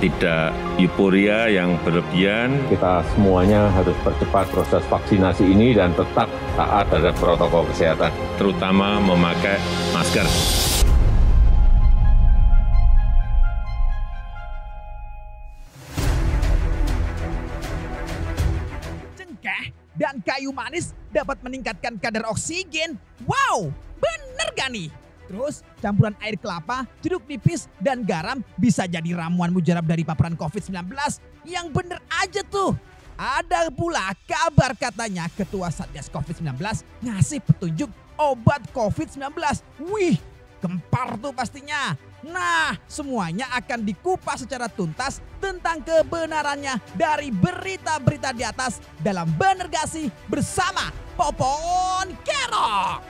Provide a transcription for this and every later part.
tidak euforia yang berlebihan. Kita semuanya harus percepat proses vaksinasi ini dan tetap taat terhadap protokol kesehatan. Terutama memakai masker. Cengkeh dan kayu manis dapat meningkatkan kadar oksigen. Wow, bener gak nih? Terus campuran air kelapa, jeruk nipis, dan garam bisa jadi ramuan mujarab dari paparan COVID-19. Yang bener aja tuh. Ada pula kabar katanya Ketua Satgas COVID-19 ngasih petunjuk obat COVID-19. Wih, gempar tuh pastinya. Nah, semuanya akan dikupas secara tuntas tentang kebenarannya dari berita-berita di atas dalam Bener Gak Sih bersama Popon Kerok.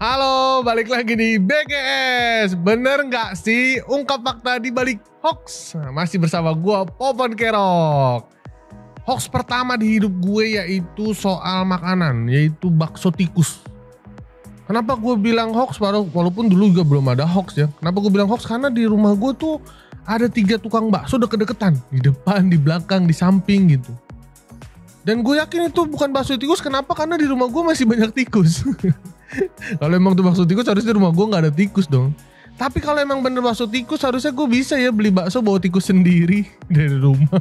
Halo, balik lagi di BGS. Bener nggak sih? Ungkap fakta di balik hoax. Masih bersama gue, Popon Kerok. Hoax pertama di hidup gue yaitu soal makanan, yaitu bakso tikus. Kenapa gue bilang hoax? Walaupun dulu juga belum ada hoax ya. Kenapa gue bilang hoax? Karena di rumah gue tuh ada 3 tukang bakso deket-deketan. Di depan, di belakang, di samping gitu. Dan gue yakin itu bukan bakso tikus. Kenapa? Karena di rumah gue masih banyak tikus. Kalau emang tuh bakso tikus harusnya rumah gue gak ada tikus dong. Tapi kalau emang bener bakso tikus harusnya gue bisa ya beli bakso bawa tikus sendiri dari rumah.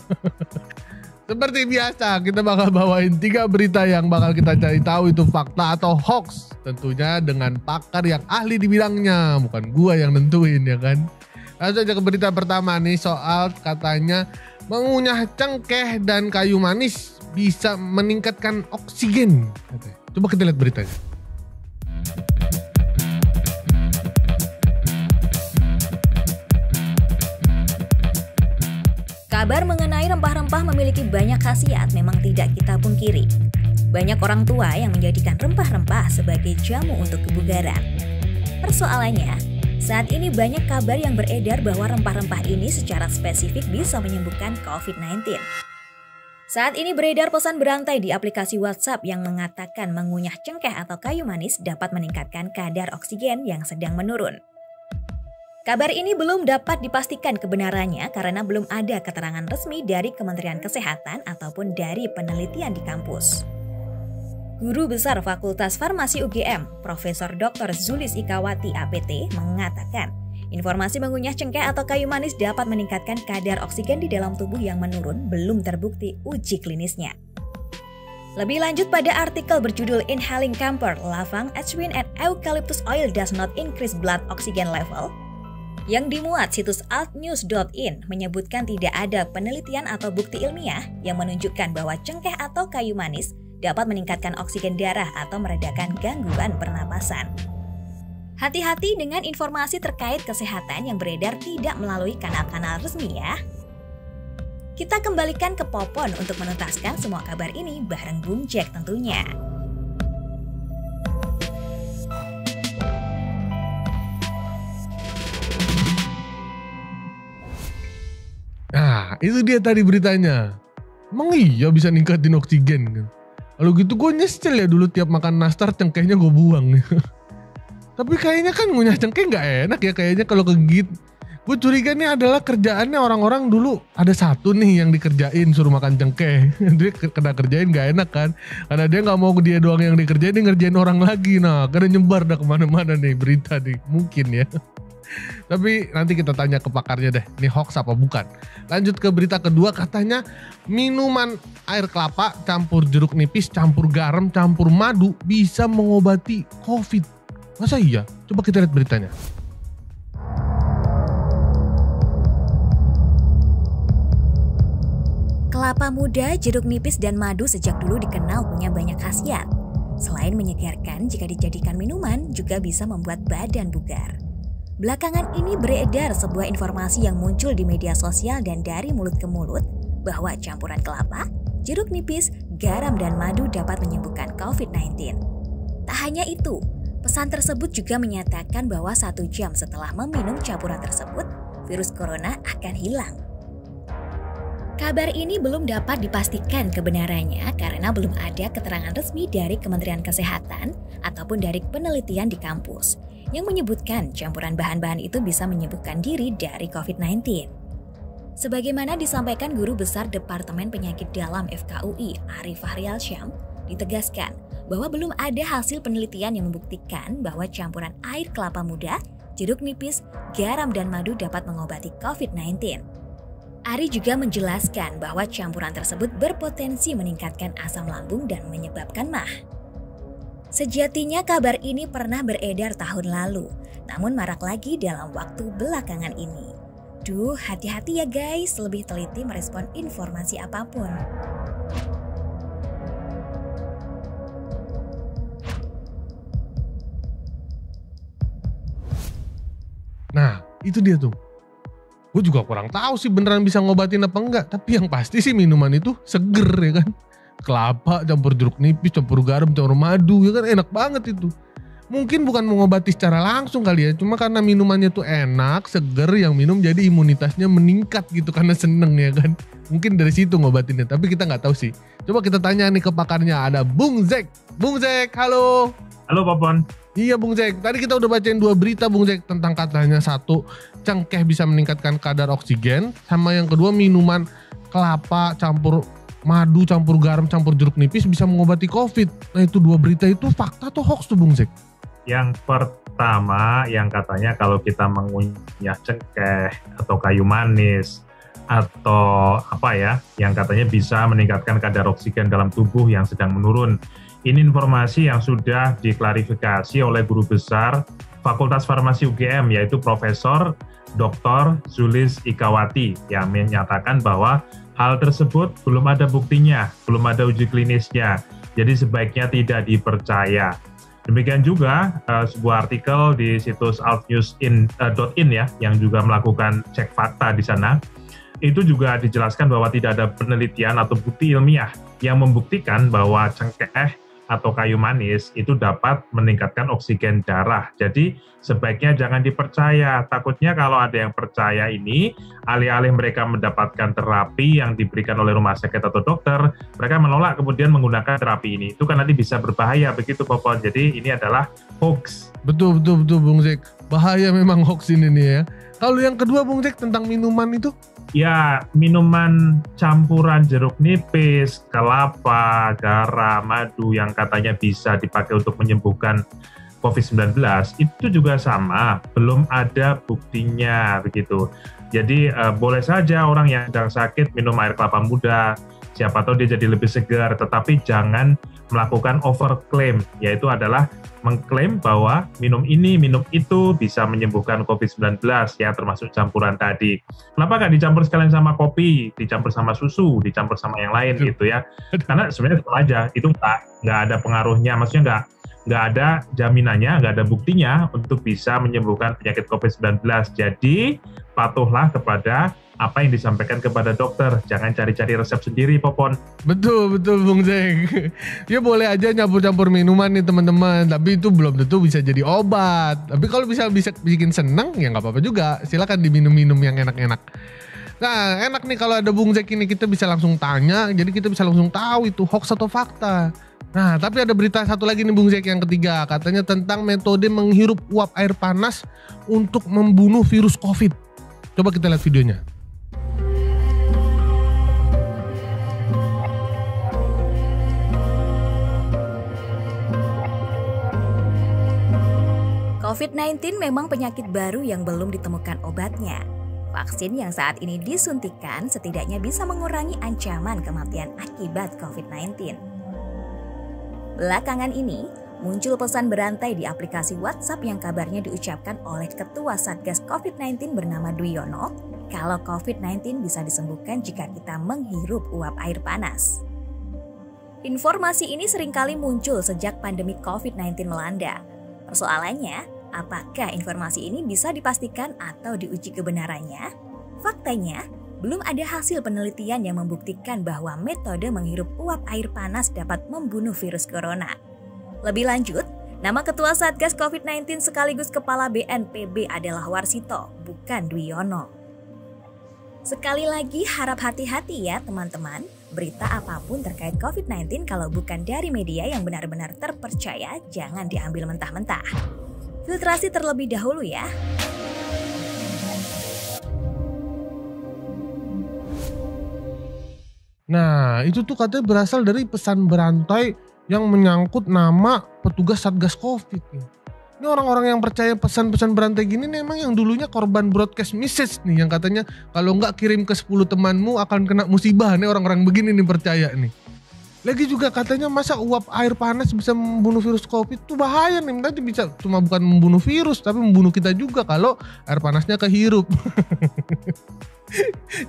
Seperti biasa kita bakal bawain 3 berita yang bakal kita cari tahu itu fakta atau hoax. Tentunya dengan pakar yang ahli di bidangnya, bukan gue yang nentuin ya kan. Langsung aja ke berita pertama nih, soal katanya mengunyah cengkeh dan kayu manis bisa meningkatkan oksigen. Coba kita lihat beritanya. Kabar mengenai rempah-rempah memiliki banyak khasiat memang tidak kita pungkiri. Banyak orang tua yang menjadikan rempah-rempah sebagai jamu untuk kebugaran. Persoalannya, saat ini banyak kabar yang beredar bahwa rempah-rempah ini secara spesifik bisa menyembuhkan COVID-19. Saat ini beredar pesan berantai di aplikasi WhatsApp yang mengatakan mengunyah cengkeh atau kayu manis dapat meningkatkan kadar oksigen yang sedang menurun. Kabar ini belum dapat dipastikan kebenarannya karena belum ada keterangan resmi dari Kementerian Kesehatan ataupun dari penelitian di kampus. Guru Besar Fakultas Farmasi UGM, Profesor Dr. Zulis Ikawati APT mengatakan, informasi mengunyah cengkeh atau kayu manis dapat meningkatkan kadar oksigen di dalam tubuh yang menurun belum terbukti uji klinisnya. Lebih lanjut pada artikel berjudul Inhaling Camphor, Lavang, Aspirin, and Eucalyptus Oil Does Not Increase Blood Oxygen Level, yang dimuat situs altnews.in menyebutkan tidak ada penelitian atau bukti ilmiah yang menunjukkan bahwa cengkeh atau kayu manis dapat meningkatkan oksigen darah atau meredakan gangguan pernapasan. Hati-hati dengan informasi terkait kesehatan yang beredar tidak melalui kanal-kanal resmi ya. Kita kembalikan ke Popon untuk menuntaskan semua kabar ini bareng Bung Jack tentunya. Nah, itu dia tadi beritanya. Emang iya bisa ningkatin oksigen kan? Kalau gitu gue nyesel ya dulu tiap makan nastar cengkehnya gue buang. Tapi kayaknya kan ngunyah cengkeh gak enak ya kayaknya kalau kegigit. Gue curiga nih adalah kerjaannya orang-orang dulu ada satu nih yang dikerjain suruh makan cengkeh. Dia kena kerjain gak enak kan. Karena dia gak mau dia doang yang dikerjain, dia ngerjain orang lagi. Nah karena nyebar dah kemana-mana nih berita nih. Mungkin ya. Tapi nanti kita tanya ke pakarnya deh, ini hoax apa bukan. Lanjut ke berita kedua, katanya minuman air kelapa campur jeruk nipis, campur garam, campur madu bisa mengobati COVID. Masa iya? Coba kita lihat beritanya. Kelapa muda, jeruk nipis, dan madu sejak dulu dikenal punya banyak khasiat. Selain menyegarkan, jika dijadikan minuman juga bisa membuat badan bugar. Belakangan ini beredar sebuah informasi yang muncul di media sosial dan dari mulut ke mulut bahwa campuran kelapa, jeruk nipis, garam, dan madu dapat menyembuhkan COVID-19. Tak hanya itu, pesan tersebut juga menyatakan bahwa 1 jam setelah meminum campuran tersebut, virus corona akan hilang. Kabar ini belum dapat dipastikan kebenarannya karena belum ada keterangan resmi dari Kementerian Kesehatan ataupun dari penelitian di kampus yang menyebutkan campuran bahan-bahan itu bisa menyembuhkan diri dari COVID-19. Sebagaimana disampaikan Guru Besar Departemen Penyakit Dalam FKUI Arif Fahrialsyam, ditegaskan bahwa belum ada hasil penelitian yang membuktikan bahwa campuran air kelapa muda, jeruk nipis, garam, dan madu dapat mengobati COVID-19. Ari juga menjelaskan bahwa campuran tersebut berpotensi meningkatkan asam lambung dan menyebabkan MAH. Sejatinya kabar ini pernah beredar tahun lalu, namun marak lagi dalam waktu belakangan ini. Duh, hati-hati ya guys, lebih teliti merespon informasi apapun. Nah, itu dia tuh. Gue juga kurang tahu sih beneran bisa ngobatin apa enggak. Tapi yang pasti sih minuman itu seger ya kan. Kelapa campur jeruk nipis, campur garam, campur madu ya kan, enak banget itu. Mungkin bukan mengobati secara langsung kali ya. Cuma karena minumannya tuh enak, seger, yang minum jadi imunitasnya meningkat gitu karena seneng ya kan. Mungkin dari situ ngobatinnya, tapi kita nggak tahu sih. Coba kita tanya nih ke pakarnya, ada Bung Zek. Bung Zek, halo. Halo Popon. Iya Bung Zek, tadi kita udah bacain 2 berita Bung Zek tentang katanya satu, cengkeh bisa meningkatkan kadar oksigen, sama yang kedua minuman kelapa campur madu, campur garam, campur jeruk nipis bisa mengobati COVID. Nah itu 2 berita itu fakta atau hoax tuh Bung Zek? Yang pertama yang katanya kalau kita mengunyah cengkeh atau kayu manis atau apa ya, yang katanya bisa meningkatkan kadar oksigen dalam tubuh yang sedang menurun. Ini informasi yang sudah diklarifikasi oleh Guru Besar Fakultas Farmasi UGM, yaitu Profesor Dr. Zulis Ikawati, yang menyatakan bahwa hal tersebut belum ada buktinya, belum ada uji klinisnya, jadi sebaiknya tidak dipercaya. Demikian juga sebuah artikel di situs altnews.in ya, yang juga melakukan cek fakta di sana, itu juga dijelaskan bahwa tidak ada penelitian atau bukti ilmiah yang membuktikan bahwa cengkeh atau kayu manis itu dapat meningkatkan oksigen darah. Jadi sebaiknya jangan dipercaya. Takutnya kalau ada yang percaya ini, alih-alih mereka mendapatkan terapi yang diberikan oleh rumah sakit atau dokter, mereka menolak kemudian menggunakan terapi ini. Itu kan nanti bisa berbahaya, begitu Popon. Jadi ini adalah hoax. Betul Bung Zek. Bahaya memang hoax ini nih ya. Kalau yang kedua Bung Zek tentang minuman itu? Ya, minuman campuran jeruk nipis, kelapa, garam, madu yang katanya bisa dipakai untuk menyembuhkan COVID-19 itu juga sama, belum ada buktinya begitu. Jadi boleh saja orang yang sedang sakit minum air kelapa muda, siapa tahu dia jadi lebih segar, tetapi jangan melakukan overclaim, yaitu adalah mengklaim bahwa minum ini, minum itu bisa menyembuhkan COVID-19 ya, termasuk campuran tadi. Kenapa nggak dicampur sekalian sama kopi, dicampur sama susu, dicampur sama yang lain gitu ya? Karena sebenarnya itu aja, itu nggak ada pengaruhnya, maksudnya nggak ada jaminannya, nggak ada buktinya untuk bisa menyembuhkan penyakit COVID-19. Jadi patuhlah kepada apa yang disampaikan kepada dokter, jangan cari-cari resep sendiri Popon. Betul Bung Zek. Ya boleh aja nyampur-campur minuman nih teman-teman, tapi itu belum tentu bisa jadi obat. Tapi kalau bisa bikin seneng ya nggak apa-apa juga, silakan diminum-minum yang enak-enak. Nah enak nih kalau ada Bung Zek ini, kita bisa langsung tanya, jadi kita bisa langsung tahu itu hoax atau fakta. Nah tapi ada berita satu lagi nih Bung Zek yang ketiga, katanya tentang metode menghirup uap air panas untuk membunuh virus COVID. Coba kita lihat videonya. COVID-19 memang penyakit baru yang belum ditemukan obatnya. Vaksin yang saat ini disuntikan setidaknya bisa mengurangi ancaman kematian akibat COVID-19. Belakangan ini, muncul pesan berantai di aplikasi WhatsApp yang kabarnya diucapkan oleh Ketua Satgas COVID-19 bernama Dwiono, kalau COVID-19 bisa disembuhkan jika kita menghirup uap air panas. Informasi ini seringkali muncul sejak pandemi COVID-19 melanda. Persoalannya, apakah informasi ini bisa dipastikan atau diuji kebenarannya? Faktanya, belum ada hasil penelitian yang membuktikan bahwa metode menghirup uap air panas dapat membunuh virus corona. Lebih lanjut, nama Ketua Satgas COVID-19 sekaligus Kepala BNPB adalah Warsito, bukan Dwiono. Sekali lagi harap hati-hati ya teman-teman. Berita apapun terkait COVID-19 kalau bukan dari media yang benar-benar terpercaya, jangan diambil mentah-mentah. Filtrasi terlebih dahulu ya. Nah, itu tuh katanya berasal dari pesan berantai yang menyangkut nama petugas Satgas Covid nih. Ini orang-orang yang percaya pesan-pesan berantai gini nih emang yang dulunya korban broadcast message nih, yang katanya kalau nggak kirim ke 10 temanmu akan kena musibah. Nih orang-orang begini nih percaya nih. Lagi juga katanya masa uap air panas bisa membunuh virus Covid, tuh bahaya nih. Nanti bisa cuma bukan membunuh virus tapi membunuh kita juga kalau air panasnya kehirup.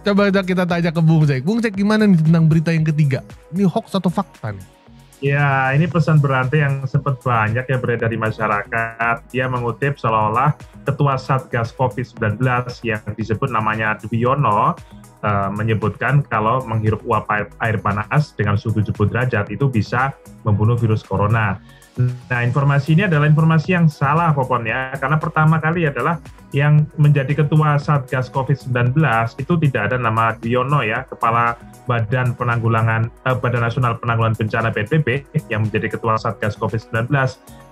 Coba kita tanya ke Bung Zek. Bung Zek, gimana nih tentang berita yang ketiga? Ini hoax atau fakta nih? Ya, ini pesan berantai yang sempat banyak ya beredar di masyarakat. Dia mengutip seolah-olah Ketua Satgas COVID-19 yang disebut namanya Dwiono menyebutkan kalau menghirup uap air panas dengan suhu 70 derajat itu bisa membunuh virus corona. Nah, informasi ini adalah informasi yang salah, Popon ya. Karena pertama kali adalah yang menjadi Ketua Satgas COVID-19 itu tidak ada nama Dwiono ya, Kepala Badan Nasional Penanggulangan Bencana BNPB yang menjadi Ketua Satgas COVID-19.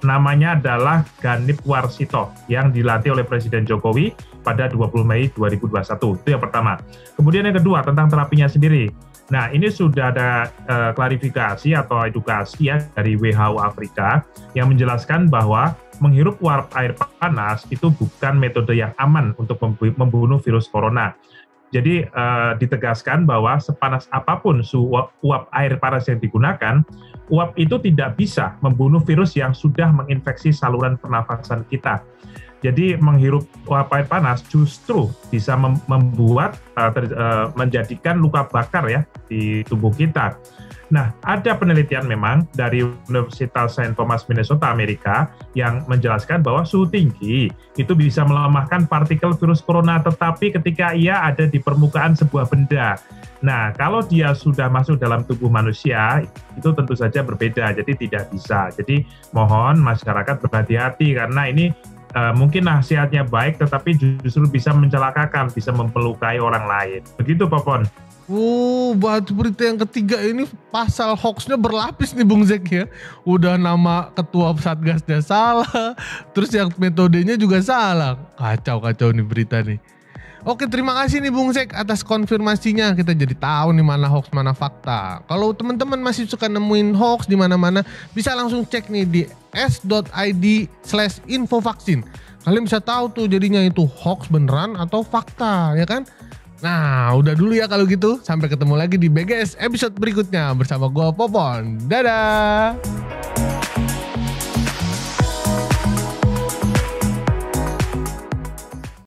Namanya adalah Ganip Warsito yang dilantik oleh Presiden Jokowi pada 20 Mei 2021. Itu yang pertama. Kemudian yang kedua tentang terapinya sendiri. Nah, ini sudah ada klarifikasi atau edukasi ya dari WHO Afrika yang menjelaskan bahwa menghirup uap air panas itu bukan metode yang aman untuk membunuh virus corona. Jadi ditegaskan bahwa sepanas apapun uap air panas yang digunakan, uap itu tidak bisa membunuh virus yang sudah menginfeksi saluran pernafasan kita. Jadi menghirup uap air panas justru bisa menjadikan luka bakar ya di tubuh kita. Nah, ada penelitian memang dari Universitas Saint Thomas Minnesota Amerika yang menjelaskan bahwa suhu tinggi itu bisa melemahkan partikel virus corona, tetapi ketika ia ada di permukaan sebuah benda. Nah, kalau dia sudah masuk dalam tubuh manusia, itu tentu saja berbeda, jadi tidak bisa. Jadi mohon masyarakat berhati-hati karena ini mungkin nasihatnya baik, tetapi justru bisa mencelakakan, bisa melukai orang lain. Begitu, Popon. Buat berita yang ketiga ini pasal hoaxnya berlapis nih Bung Zek ya. Udah nama ketua Satgasnya salah, terus yang metodenya juga salah. Kacau nih berita nih. Oke, terima kasih nih Bung Zek atas konfirmasinya. Kita jadi tahu nih mana hoax mana fakta. Kalau teman-teman masih suka nemuin hoax di mana-mana, bisa langsung cek nih di s.id/infovaksin. Kalian bisa tahu tuh jadinya itu hoax beneran atau fakta, ya kan? Nah, udah dulu ya kalau gitu. Sampai ketemu lagi di BGS episode berikutnya bersama gua Popon. Dadah.